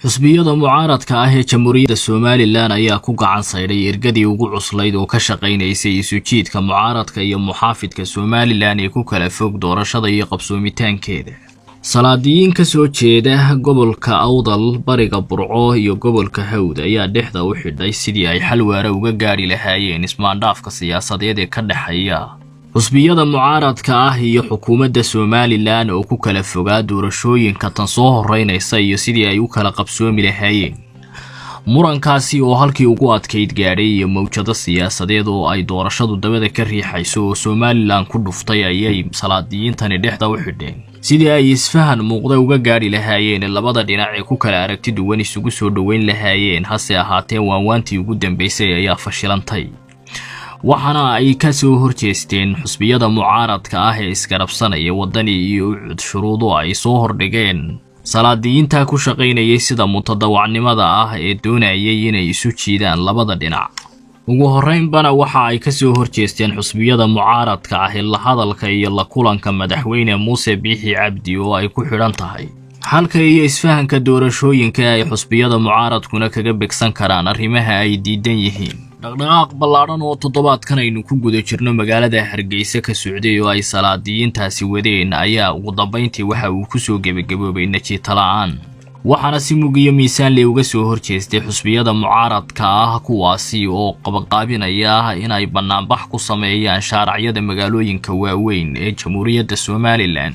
xusbiyada mucaaradka ah ee Jamhuuriyadda Somaliland ayaa ku gacan sayray ergadii ugu cuslayd oo ka shaqeynaysay isu jiidka mucaaradka iyo muxaafidka Somaliland ee ku kala fog doorashada iyo qabsoomitaankeeda. Salaadiyiin ka soo jeeda gobolka Awdal, Bariga Burco iyo gobolka Hawd ayaa dhexda u xidhay sidii ay xal waara uga gaari lahaayeen ismaandhaafka siyaasadeed ee ka dhaxeeya xusbiyada mucaaradka ah iyo xukuumadda Somaliland oo ku kala fogaa doorashooyinka tan soo horeynaysa iyo sidii ay u kala qabsoomi lahaayeen. murankaasi oo halkii ugu adkeyd gaadhay iyo mawjado siyaasadeed oo ay doorashadu dabada ka riixayso oo Somaliland ku dhuftay ayay salaadiyiintani dhexda u xidheen sidii ay isfahan muuqda uga gaari lahaayeen labada dhinac ee ku kala aragti duwan isugu soo dhaweyn lahaayeen. hase ahaatee waanwaantii ugu dambeysay ayaa fashilantay, waxaana ay ka soo horjeesteen xusbiyada mucaaradka ah ee isgarabsanaya wadani iyo shuruudo ay soo hordhigeen salaadiyiinta ku shaqeynayay sida mutadawacnimada ah ee doonayay inay isu jiidaan labada dhinac. ugu horeynbana waxa ay ka soo horjeesteen xusbiyada mucaaradka ah ee la hadalka iyo la kulanka madaxweyne Muuse Biixi Cabdi oo ay ku xidhan tahay halka iyo isfahanka doorashooyinka ay xusbiyada mucaaradkuna kaga begsan karaan arrimaha ay diidan yihiin. dhaqdhaqaaq ballaaran oo toddobaadkan aynu ku guda jirno magaalada Hargeysa ka socday oo ay salaadiyiintaasi wadeen ayaa ugu dambeyntii waxa uu ku soo gabagaboobay natiijo la'aan, waxaana si mugiyo miisaan leh uga soo horjeestay xusbiyada mucaaradka ah kuwaasi oo qabaqaabinaya inay banaanbax ku sameeyaan shaaracyada magaalooyinka waaweyn ee Jamhuuriyadda Somaliland.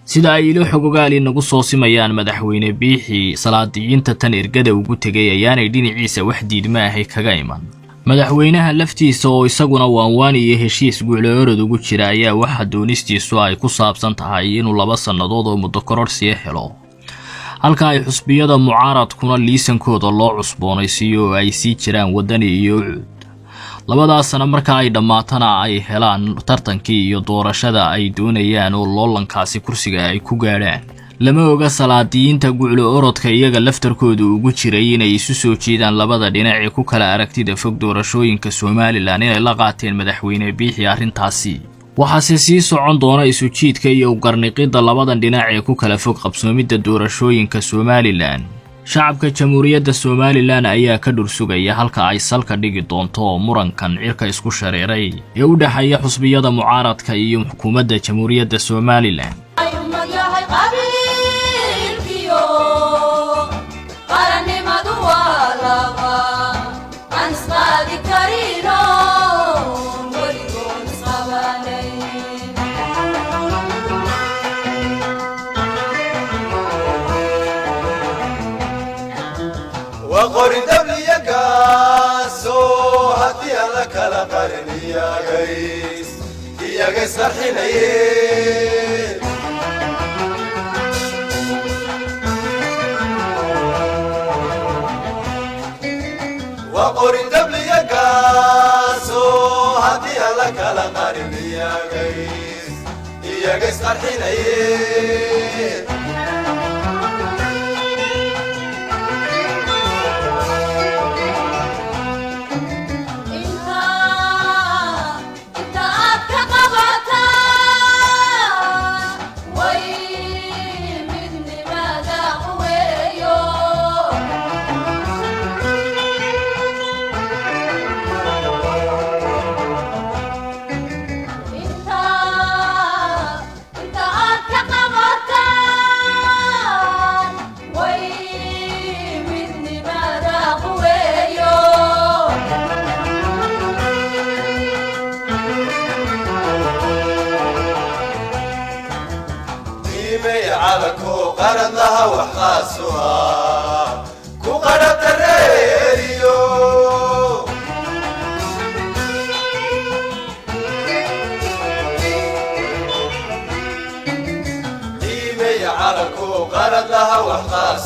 sida ay ilo xogogaali nagu soo simayaan madaxweyne Biixi, salaadiyiinta tan ergada ugu tagay ayaanay dhinaciisa wax diidma ah kaga iman. madaxweynaha laftiisa oo isaguna waanwaan iyo heshiis guuleorod ugu jira ayaa waxa doonistiisu ay ku saabsan tahay inuu 2 sannadood oo muddo kororsi helo, halka ay xusbiyada mucaaradkuna liisankooda loo cusboonaysiiyo oo ay sii jiraan wadani iyo labadaas sana marka ay dhamaatana ay helaan tartankii iyo doorashada ay doonayaan oo loolankaasi kursiga ay ku gaadhaan. lama oga salaadiyiinta guuleorodka iyaga laftarkooda ugu jiray inay isu soo jeedaan labada dhinac ee ku kala aragtida fog doorashooyinka Somaliland inay la qaateen madaxweyne Biixi arrintaasi. waxaase sii socon doona isu jiidka iyo garniqida labadan dhinac ee ku kala fog qabsoomidda doorashooyinka Somaliland. shacabka Jamhuuriyadda Somaliland ayaa ka dhursugaya halka ay salka dhigi doonto murankan cirka isku shareeray ee u dhaxeeya xusbiyada mucaaradka iyo xukuumadda Jamhuuriyadda Somaliland. وقرد بليقاسو هدي لك لقرني يا قيس الحنين وقرد بليقاسو هدي لك لقرني يا قيس الحنين قرد لها وحقاسها كو قرد الريريو قيمي على كو قرد لها وحقاسها